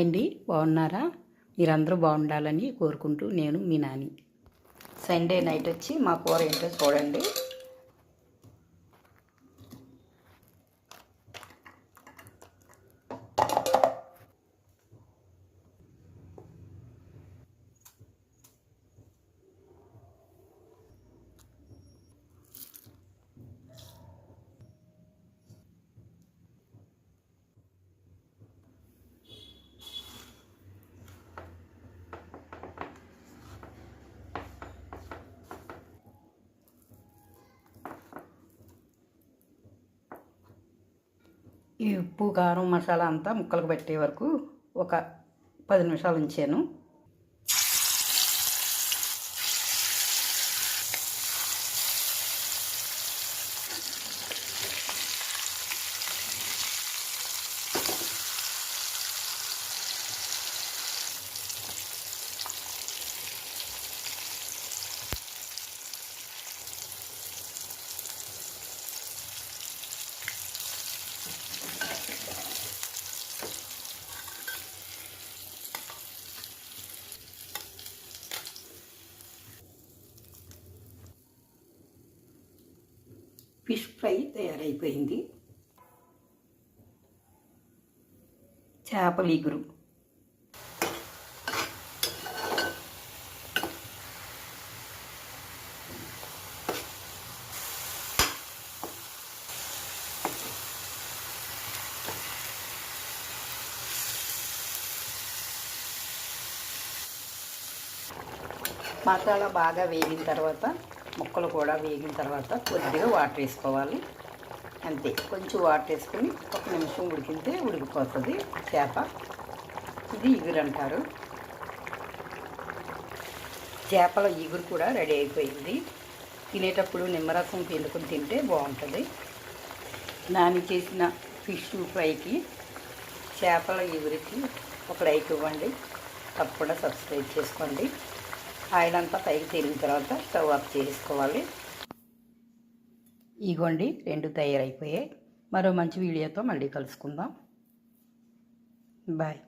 అండి, బాగున్నారా? మీరందరూ బాగుండాలని కోరుకుంటూ నేను మీ నాని. సండే నైట్ వచ్చి మా కూర ఏంటో చూడండి. ఈ ఉప్పు కారం మసాలా అంతా ముక్కలకు పెట్టే వరకు ఒక 10 నిమిషాలు ఉంచాను. ఫిష్ ఫ్రై తయారైపోయింది. చేపల ఇగురు, మసాలా బాగా వేగిన తర్వాత, ముక్కలు కూడా వేగిన తర్వాత కొద్దిగా వాటర్ వేసుకోవాలి. అంతే, కొంచెం వాటర్ వేసుకొని 1 నిమిషం ఉడికితే ఉడికిపోతుంది చేప. ఇది ఇగురు అంటారు. చేపల ఇగురు కూడా రెడీ అయిపోయింది. తినేటప్పుడు నిమ్మరసం పిండుకొని తింటే బాగుంటుంది. నాని చేసిన ఫిష్ ఫ్రైకి, చేపల ఇగురికి ఒక లైక్ ఇవ్వండి. తప్పకుండా సబ్స్క్రైబ్ చేసుకోండి. ఆయిల్ అంతా పైకి తేలిన తర్వాత స్టవ్ ఆఫ్ చేసుకోవాలి. ఇగోండి, 2 తయారైపోయాయి. మరో మంచి వీడియోతో మళ్ళీ కలుసుకుందాం. బాయ్.